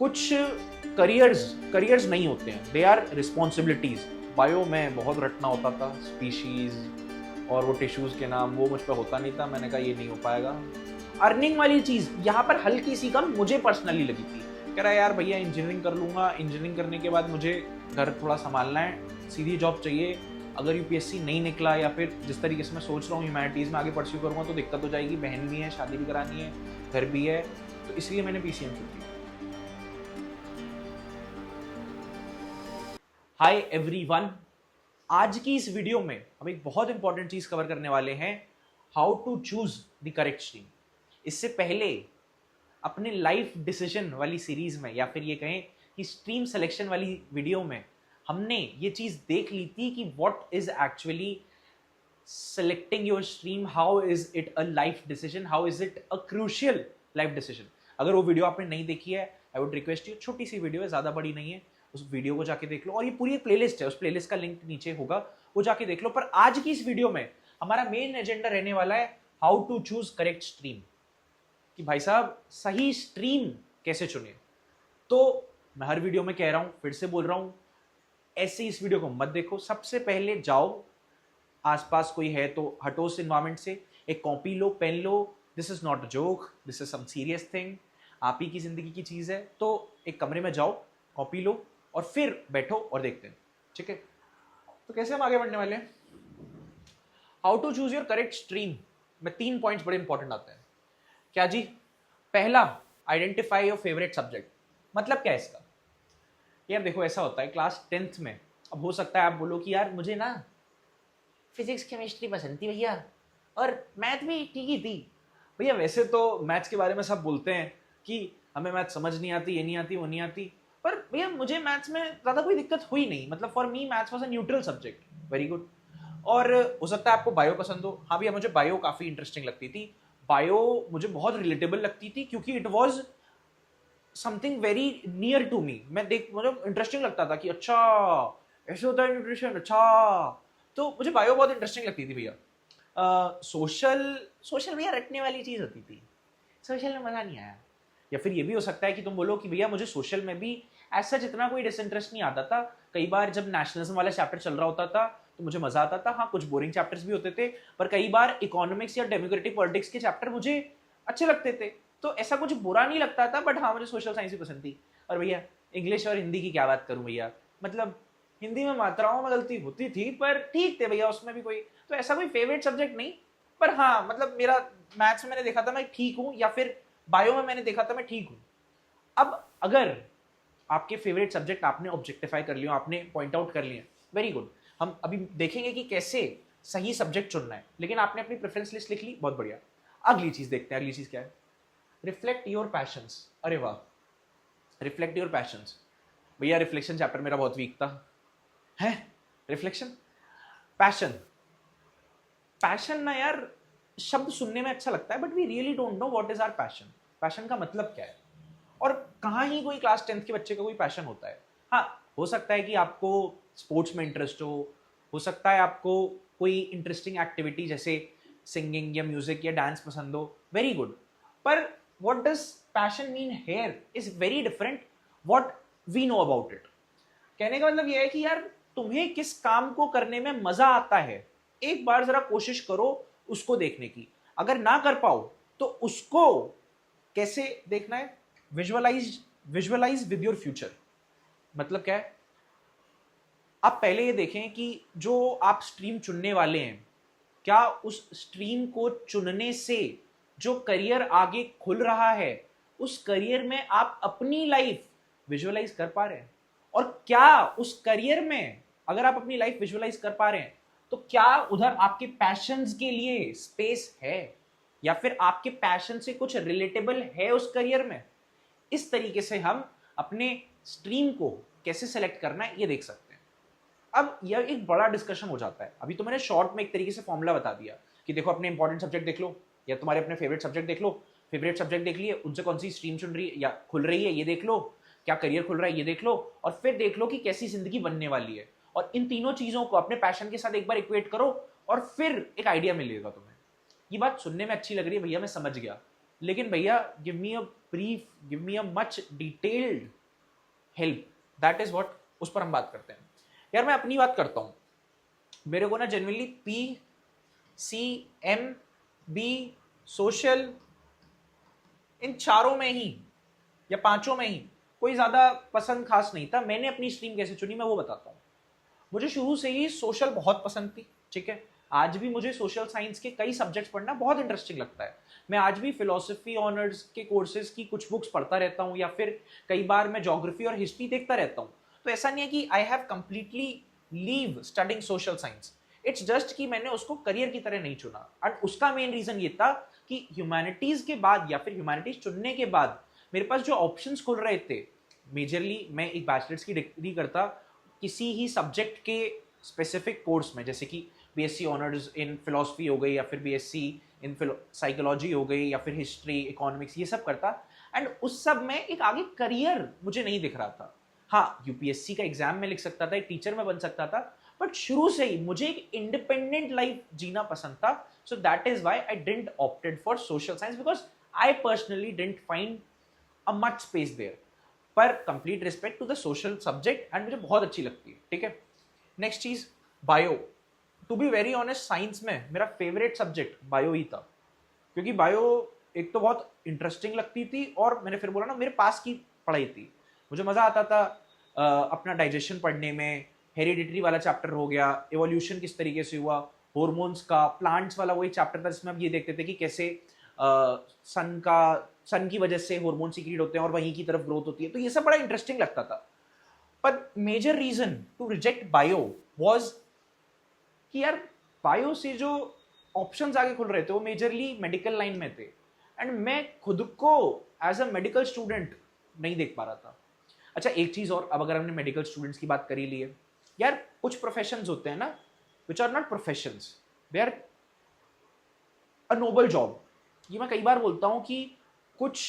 कुछ careers careers नहीं होते हैं, दे आर रिस्पॉन्सिबिलिटीज। बायो में बहुत रटना होता था, स्पीशीज और वो टिश्यूज के नाम, वो मुझ पर होता नहीं था। मैंने कहा ये नहीं हो पाएगा। अर्निंग वाली चीज यहाँ पर हल्की सी कम मुझे पर्सनली लगी थी। कह रहा है यार भैया इंजीनियरिंग कर लूंगा, इंजीनियरिंग करने के बाद मुझे घर थोड़ा संभालना है, सीधी जॉब चाहिए। अगर यूपीएससी नहीं निकला या फिर जिस तरीके से मैं सोच रहा हूँ ह्यूमैनिटीज़ में आगे परस्यू करूँगा तो दिक्कत हो जाएगी। बहन भी है, शादी भी करानी है, घर भी है, तो इसलिए मैंने पीसीएम चुन लिया। हाय एवरीवन, आज की इस वीडियो में हम एक बहुत इंपॉर्टेंट चीज कवर करने वाले हैं, how to choose the correct stream. इससे पहले अपने लाइफ डिसीजन वाली सीरीज में या फिर ये कहें कि स्ट्रीम सिलेक्शन वाली वीडियो में हमने ये चीज देख ली थी कि what is actually selecting your stream, how is it a life decision, how is it a crucial life decision। अगर वो वीडियो आपने नहीं देखी है, आई वुड रिक्वेस्ट यू, छोटी सी वीडियो है, ज़्यादा बड़ी नहीं है, उस वीडियो को जाके देख लो। और ये पूरी एक प्लेलिस्ट है, उस प्लेलिस्ट का लिंक नीचे होगा, वो जाके देख लो। पर आज की इस वीडियो में हमारा मेन एजेंडा रहने वाला है how to choose correct stream, कि भाई साहब सही स्ट्रीम कैसे चुने। तो मैं हर वीडियो में कह रहा हूँ, फिर से बोल रहा हूँ, ऐसे इस वीडियो को मत देखो। सबसे पहले जाओ, आसपास कोई है तो हटो उस इन्वायरमेंट से, एक कॉपी लो, पेन लो। This is not a joke, this is some serious thing, आप ही की जिंदगी की चीज है। तो एक कमरे में जाओ, कॉपी लो और फिर बैठो और देखते हैं, ठीक है। तो कैसे हम आगे बढ़ने वाले हैं, how to choose your correct stream में 3 पॉइंट्स बड़े इंपॉर्टेंट आते हैं। क्या जी? पहला, आइडेंटिफाई योर फेवरेट सब्जेक्ट। मतलब क्या है इसका? यार देखो, ऐसा होता है क्लास 10th में, अब हो सकता है आप बोलो कि यार मुझे ना फिजिक्स केमिस्ट्री पसंद थी भैया, और मैथ भी ठीक ही थी भैया। वैसे तो मैथ्स के बारे में सब बोलते हैं कि हमें मैथ समझ नहीं आती, ये नहीं आती, वो नहीं आती, पर भैया मुझे मैथ्स में ज़्यादा कोई दिक्कत हुई नहीं। मतलब for me maths was a neutral subject, very good. और हो सकता है आपको बायो पसंद हो। हाँ भैया, मुझे बायो काफ़ी इंटरेस्टिंग लगती थी। बायो मुझे बहुत रिलेटेबल लगती थी क्योंकि it was something very near to me. मुझे इंटरेस्टिंग लगता था कि अच्छा ऐसे होता है न्यूट्रिशन, अच्छा। तो मुझे बायो बहुत इंटरेस्टिंग लगती थी भैया। सोशल भैया रटने वाली चीज़ होती थी, सोशल में मज़ा नहीं आया। या फिर ये भी हो सकता है कि तुम बोलो कि भैया मुझे सोशल में भी ऐसा जितना कोई डिसइंटरेस्ट नहीं आता था। कई बार जब नेशनलिज्म वाला चैप्टर चल रहा होता था तो मुझे मज़ा आता था। हाँ, कुछ बोरिंग चैप्टर्स भी होते थे, पर कई बार इकोनॉमिक्स या डेमोक्रेटिक पॉलिटिक्स के चैप्टर मुझे अच्छे लगते थे। तो ऐसा कुछ बुरा नहीं लगता था, बट हाँ मुझे सोशल साइंस भी पसंद थी। और भैया इंग्लिश और हिंदी की क्या बात करूँ भैया, मतलब हिंदी में मात्राओं में गलती होती थी पर ठीक थे भैया, उसमें भी कोई तो ऐसा कोई फेवरेट सब्जेक्ट नहीं। पर हाँ मतलब मेरा मैथ्स में मैंने देखा था मैं ठीक हूँ, या फिर बायो में मैंने देखा था मैं ठीक हूँ। अब अगर आपके फेवरेट सब्जेक्ट आपने ऑब्जेक्टिफाई कर लिया, आपने पॉइंट आउट कर लिया, वेरी गुड। हम अभी देखेंगे कि कैसे सही सब्जेक्ट चुनना है, लेकिन आपने अपनी प्रेफरेंस लिस्ट लिख ली, बहुत बढ़िया। अगली चीज देखते हैं। अगली चीज क्या है? Reflect your passions. अरे वाह, रिफ्लेक्ट योर पैशंस। भैया रिफ्लेक्शन चैप्टर मेरा बहुत वीक था है। Reflection, passion. पैशन ना यार, शब्द सुनने में अच्छा लगता है, but we really don't know what is our passion. Passion का मतलब क्या है? और कहाँ ही कोई क्लास 10th के बच्चे का कोई पैशन होता है। हाँ, हो सकता है कि आपको स्पोर्ट्स में इंटरेस्ट हो सकता है आपको कोई इंटरेस्टिंग एक्टिविटी जैसे सिंगिंग या म्यूजिक या डांस पसंद हो, वेरी गुड। पर what does passion mean here is very different what we know about it. कहने का मतलब यह है कि यार तुम्हें किस काम को करने में मजा आता है, एक बार जरा कोशिश करो उसको देखने की। अगर ना कर पाओ तो उसको कैसे देखना है? Visualise with your future. मतलब क्या है? आप पहले ये देखें कि जो आप स्ट्रीम चुनने वाले हैं, क्या उस स्ट्रीम को चुनने से जो करियर आगे खुल रहा है, उस करियर में आप अपनी लाइफ विजुअलाइज कर पा रहे हैं? और क्या उस करियर में अगर आप अपनी लाइफ विजुअलाइज कर पा रहे हैं तो क्या उधर आपके पैशंस के लिए स्पेस है, या फिर आपके पैशन से कुछ रिलेटेबल है उस करियर में? इस तरीके से हम अपने स्ट्रीम को कैसे सेलेक्ट करना है ये देख सकते हैं। अब यह एक बड़ा डिस्कशन हो जाता है। अभी तो मैंने शॉर्ट में एक तरीके से फॉर्मूला बता दिया कि देखो अपने इंपॉर्टेंट सब्जेक्ट देख लो, या तुम्हारे अपने फेवरेट सब्जेक्ट देख लो। फेवरेट सब्जेक्ट देख लिए, उनसे कौन सी स्ट्रीम चुन रही है या खुल रही है ये देख लो, क्या करियर खुल रहा है ये देख लो, और फिर देख लो कि कैसी जिंदगी बनने वाली है। और इन तीनों चीजों को अपने पैशन के साथ एक बार इक्वेट करो और फिर एक आइडिया मिलेगा तुम्हें। ये बात सुनने में अच्छी लग रही है भैया, मैं समझ गया, लेकिन भैया give me a brief, give me a much detailed help, that is what, उस पर हम बात करते हैं। यार मैं अपनी बात करता हूँ, मेरे को ना generally P C M B social, इन चारों में ही या पांचों में ही कोई ज्यादा पसंद खास नहीं था। मैंने अपनी स्ट्रीम कैसे चुनी मैं वो बताता हूँ। मुझे शुरू से ही सोशल बहुत पसंद थी, ठीक है। आज भी मुझे सोशल साइंस के कई सब्जेक्ट्स पढ़ना बहुत इंटरेस्टिंग लगता है। मैं आज भी फिलोसफी ऑनर्स के कोर्सेज की कुछ बुक्स पढ़ता रहता हूँ, या फिर कई बार मैं ज्योग्राफी और हिस्ट्री देखता रहता हूँ। तो ऐसा नहीं है कि I have completely leave studying social science, it's just कि मैंने उसको करियर की तरह नहीं चुना। एंड उसका मेन रीजन ये था कि ह्यूमैनिटीज के बाद या फिर ह्यूमैनिटीज चुनने के बाद मेरे पास जो ऑप्शंस खुल रहे थे, मेजरली मैं एक बैचलर्स की डिग्री करता किसी ही सब्जेक्ट के स्पेसिफिक कोर्स में, जैसे कि बीएससी ऑनर्स इन फिलोसफी हो गई, या फिर बीएससी इन साइकोलॉजी हो गई, या फिर हिस्ट्री, इकोनॉमिक्स, ये सब करता। एंड उस सब में एक आगे करियर मुझे नहीं दिख रहा था। हाँ, यूपीएससी का एग्जाम में लिख सकता था, एक टीचर में बन सकता था, बट शुरू से ही मुझे एक इंडिपेंडेंट लाइफ जीना पसंद था। So that is why I didn't opted for social science, because I personally didn't find a much space there. पर complete respect to the social subject, and मुझे बहुत अच्छी लगती है, ठीक है। नेक्स्ट चीज, bio. To be very honest, science में मेरा फेवरेट सब्जेक्ट बायो ही था, क्योंकि बायो एक तो बहुत इंटरेस्टिंग लगती थी, और मैंने फिर बोला ना, मेरे पास की पढ़ाई थी। मुझे मजा आता था अपना डाइजेशन पढ़ने में। हेरिडिटरी वाला चैप्टर हो गया, एवोल्यूशन किस तरीके से हुआ, हॉर्मोन्स का, प्लांट्स वाला वही चैप्टर था जिसमें हम ये देखते थे कि कैसे सन की वजह से हार्मोन सीक्रेट होते हैं और वहीं की तरफ ग्रोथ होती है। तो ये सब बड़ा इंटरेस्टिंग लगता था। पर major reason to reject bio was कि यार बायो से जो ऑप्शंस आगे खुल रहे थे वो मेजरली मेडिकल लाइन में थे, एंड मैं खुद को एज अ मेडिकल स्टूडेंट नहीं देख पा रहा था। अच्छा, एक चीज और, अब अगर हमने मेडिकल स्टूडेंट्स की बात करी ली है, यार कुछ प्रोफेशंस होते हैं ना which are not professions, they are a noble job. ये मैं कई बार बोलता हूँ कि कुछ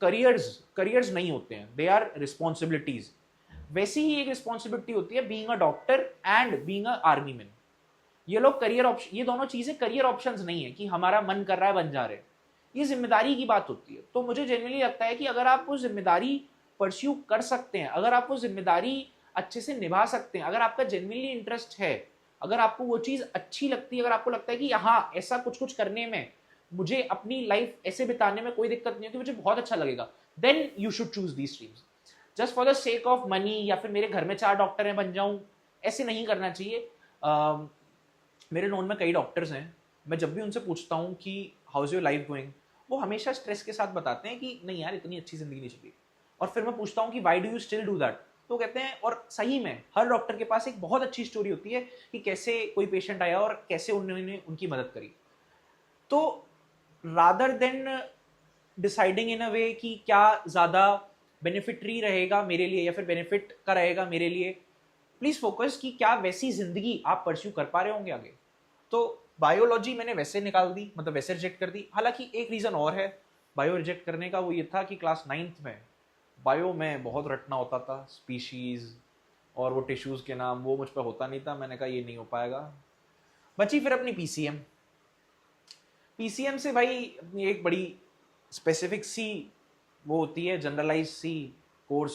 करियर्स नहीं होते हैं, दे आर रिस्पॉन्सिबिलिटीज। वैसी ही एक रिस्पॉन्सिबिलिटी होती है being a doctor and being a army man. ये लोग करियर ऑप्शन, ये दोनों चीजें करियर ऑप्शंस नहीं है कि हमारा मन कर रहा है बन जा रहे हैं, ये जिम्मेदारी की बात होती है। तो मुझे जेन्युइनली लगता है कि अगर आप वो जिम्मेदारी परस्यू कर सकते हैं, अगर आप वो जिम्मेदारी अच्छे से निभा सकते हैं, अगर आपका जेन्युइनली इंटरेस्ट है, अगर आपको वो चीज अच्छी लगती है, अगर आपको लगता है कि हाँ ऐसा कुछ कुछ करने में, मुझे अपनी लाइफ ऐसे बिताने में कोई दिक्कत नहीं होती, मुझे बहुत अच्छा लगेगा, then you should choose the streams. Just for the sake of money, या फिर मेरे घर में 4 डॉक्टर हैं बन जाऊं, ऐसे नहीं करना चाहिए। मेरे नोन में कई डॉक्टर्स हैं, मैं जब भी उनसे पूछता हूँ कि how is your life going, वो हमेशा स्ट्रेस के साथ बताते हैं कि नहीं यार इतनी अच्छी जिंदगी नहीं चली। और फिर मैं पूछता हूँ कि why do you still do that, तो कहते हैं, और सही में हर डॉक्टर के पास एक बहुत अच्छी स्टोरी होती है कि कैसे कोई पेशेंट आया और कैसे उन्होंने उनकी मदद करी। तो रादर देन डिसाइडिंग इन अ वे कि क्या ज़्यादा बेनिफिटरी रहेगा मेरे लिए या फिर बेनिफिट का रहेगा मेरे लिए, प्लीज़ फोकस कि क्या वैसी ज़िंदगी आप परस्यू कर पा रहे होंगे आगे। तो बायोलॉजी मैंने वैसे निकाल दी, मतलब वैसे रिजेक्ट कर दी। हालांकि एक रीज़न और है बायो रिजेक्ट करने का, वो ये था कि क्लास 9th में बायो में बहुत रटना होता था, स्पीशीज़ और वो टिश्यूज़ के नाम, वो मुझ पर होता नहीं था। मैंने कहा ये नहीं हो पाएगा। बची फिर अपनी पीसीएम। पीसीएम से भाई अपनी एक बड़ी स्पेसिफिक सी वो होती है, जनरलाइज सी कोर्स,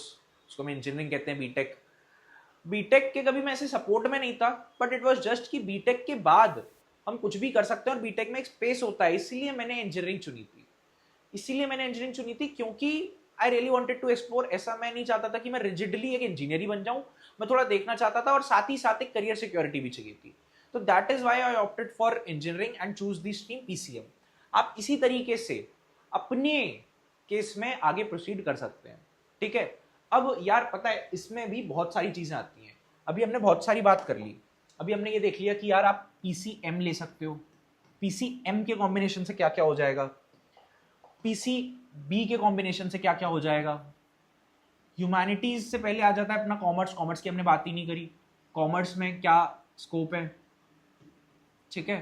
उसको हम इंजीनियरिंग कहते हैं, बीटेक। बीटेक के कभी मैं ऐसे सपोर्ट में नहीं था, बट इट वाज जस्ट कि बीटेक के बाद हम कुछ भी कर सकते हैं और बीटेक में एक स्पेस होता है, इसीलिए मैंने इंजीनियरिंग चुनी थी। क्योंकि I really wanted to explore. ऐसा मैं नहीं चाहता था कि मैं रिजिडली एक इंजीनियर ही बन जाऊं, मैं थोड़ा देखना चाहता था, और साथ ही साथ एक करियर सिक्योरिटी भी चाहिए थी। तो that is why I opted for engineering and choose the stream PCM. आप इसी तरीके से अपने केस में आगे प्रोसीड कर सकते हैं, ठीक है। अब यार पता है इसमें भी बहुत सारी चीजें आती हैं। अभी हमने बहुत सारी बात कर ली, अभी हमने ये देख लिया कि यार आप पीसीएम ले सकते हो, पीसीएम के कॉम्बिनेशन से क्या क्या हो जाएगा, पीसीबी के कॉम्बिनेशन से क्या क्या हो जाएगा। ह्यूमैनिटीज से पहले आ जाता है अपना कॉमर्स, कॉमर्स की हमने बात ही नहीं करी, कॉमर्स में क्या स्कोप है, ठीक है।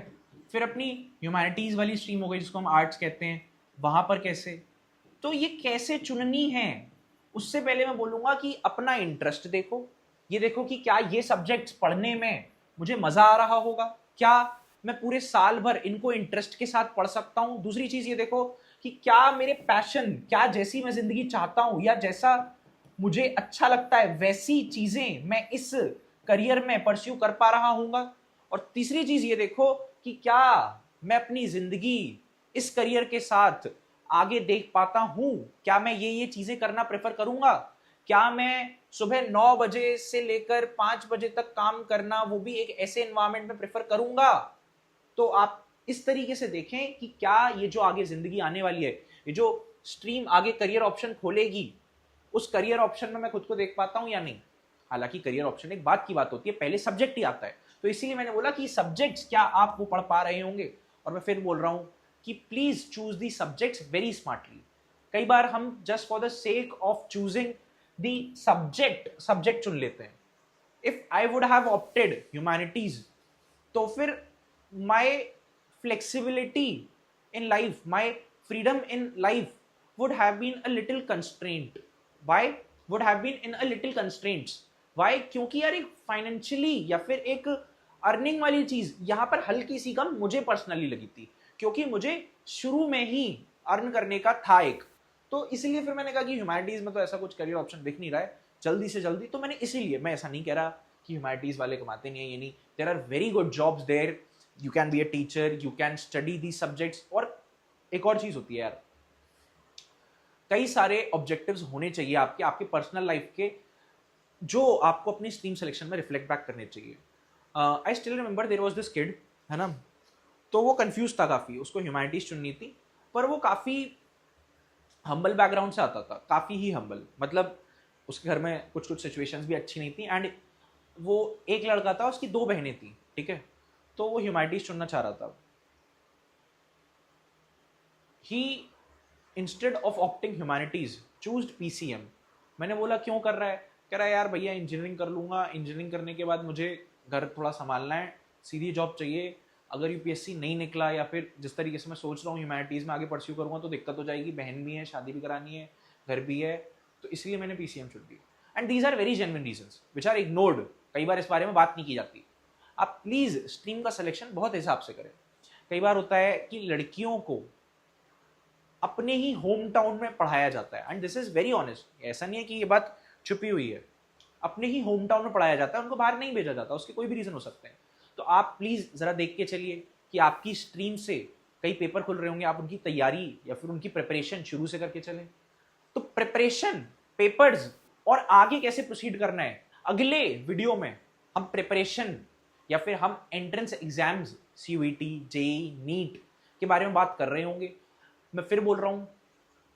फिर अपनी ह्यूमैनिटीज वाली स्ट्रीम हो गई जिसको हम आर्ट्स कहते हैं, वहां पर कैसे, तो ये कैसे चुननी है, उससे पहले मैं बोलूंगा कि अपना इंटरेस्ट देखो। ये देखो कि क्या ये सब्जेक्ट्स पढ़ने में मुझे मजा आ रहा होगा, क्या मैं पूरे साल भर इनको इंटरेस्ट के साथ पढ़ सकता हूँ। दूसरी चीज ये देखो कि क्या मेरे पैशन, क्या जैसी मैं जिंदगी चाहता हूं या जैसा मुझे अच्छा लगता है वैसी चीजें मैं इस करियर में परस्यू कर पा रहा हूँगा। और तीसरी चीज ये देखो कि क्या मैं अपनी जिंदगी इस करियर के साथ आगे देख पाता हूं, क्या मैं ये चीजें करना प्रेफर करूंगा, क्या मैं सुबह 9 बजे से लेकर 5 बजे तक काम करना वो भी एक ऐसे एनवायरमेंट में प्रेफर करूंगा। तो आप इस तरीके से देखें कि क्या ये जो आगे जिंदगी आने वाली है, ये जो स्ट्रीम आगे करियर ऑप्शन खोलेगी, उस करियर ऑप्शन में मैं खुद को देख पाता हूं या नहीं। हालांकि करियर ऑप्शन एक बात की बात होती है, पहले सब्जेक्ट ही आता है, तो इसीलिए मैंने बोला कि सब्जेक्ट्स क्या आप वो पढ़ पा रहे होंगे। और मैं फिर बोल रहा हूं कि please choose the subjects very smartly. कई बार हम just for the sake of choosing the subject चुन लेते हैं। If I would have opted humanities, तो फिर my flexibility in life, my freedom in life would have been a little constraint. Why would have been in a little constraints? Why? क्योंकि यार एक financially या फिर एक अर्निंग वाली चीज यहाँ पर हल्की सी कम मुझे पर्सनली लगी थी, क्योंकि मुझे शुरू में ही अर्न करने का था एक। तो इसलिए फिर मैंने कहा कि ह्यूमैनिटीज में तो ऐसा कुछ करियर ऑप्शन दिख नहीं रहा है जल्दी से जल्दी, तो मैंने इसीलिए, मैं ऐसा नहीं कह रहा कि ह्यूमैनिटीज वाले कमाते नहीं है, ये नहीं, there are very good jobs there, you can be a teacher, you can study the subjects. और एक और चीज होती है यार, कई सारे ऑब्जेक्टिव्स होने चाहिए आपके, आपके पर्सनल लाइफ के, जो आपको अपनी स्ट्रीम सिलेक्शन में रिफ्लेक्ट बैक करने चाहिए। I still remember there was this kid, है ना, तो वो कंफ्यूज था काफ़ी, उसको ह्यूमैनिटीज चुननी थी, पर वो काफ़ी हम्बल बैकग्राउंड से आता था, काफ़ी ही हम्बल, मतलब उसके घर में कुछ कुछ सिचुएशंस भी अच्छी नहीं थी, एंड वो एक लड़का था, उसकी 2 बहनें थी, ठीक है, तो वो ह्यूमैनिटीज चुनना चाह रहा था। He instead of opting humanities choosed PCM. मैंने बोला क्यों कर रहा है? कह रहा है यार भैया इंजीनियरिंग कर लूंगा, इंजीनियरिंग करने के बाद मुझे घर थोड़ा संभालना है, सीधी जॉब चाहिए, अगर यूपीएससी नहीं निकला या फिर जिस तरीके से मैं सोच रहा हूँ ह्यूमैनिटीज़ में आगे परस्यू करूँगा तो दिक्कत हो जाएगी, बहन भी है, शादी भी करानी है, घर भी है, तो इसलिए मैंने पीसीएम चुन ली। And these are very genuine reasons which are ignored, कई बार इस बारे में बात नहीं की जाती। आप प्लीज़ स्ट्रीम का सिलेक्शन बहुत हिसाब से करें। कई बार होता है कि लड़कियों को अपने ही होम टाउन में पढ़ाया जाता है, and this is very honest, ऐसा नहीं है कि ये बात छुपी हुई है, अपने ही होम टाउन में पढ़ाया जाता है, उनको बाहर नहीं भेजा जाता, उसके कोई भी रीजन हो सकते हैं। तो आप प्लीज जरा देख के चलिए कि आपकी स्ट्रीम से कई पेपर खुल रहे होंगे, आप उनकी तैयारी या फिर उनकी प्रिपरेशन शुरू से करके चलें। तो प्रिपरेशन, पेपर्स और आगे कैसे प्रोसीड करना है, अगले वीडियो में हम प्रिपरेशन या फिर हम entrance exams CUET, JEE, NEET के बारे में बात कर रहे होंगे। मैं फिर बोल रहा हूँ,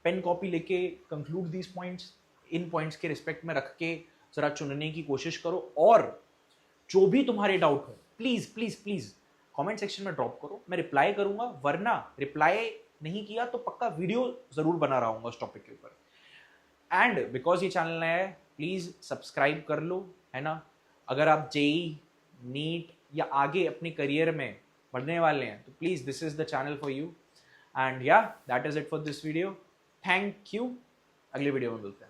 पेन कॉपी लेके conclude these points, in points के रिस्पेक्ट में रख के जरा चुनने की कोशिश करो, और जो भी तुम्हारे डाउट हो please please please comment section में ड्रॉप करो, मैं रिप्लाई करूंगा, वरना रिप्लाई नहीं किया तो पक्का वीडियो जरूर बना रहा हूँ उस टॉपिक के ऊपर। एंड बिकॉज ये चैनल नया है, प्लीज सब्सक्राइब कर लो, है ना। अगर आप जेईई, नीट या आगे अपने करियर में बढ़ने वाले हैं तो please this is the channel for you. And yeah that is it for this video, thank you, अगले वीडियो में मिलते हैं।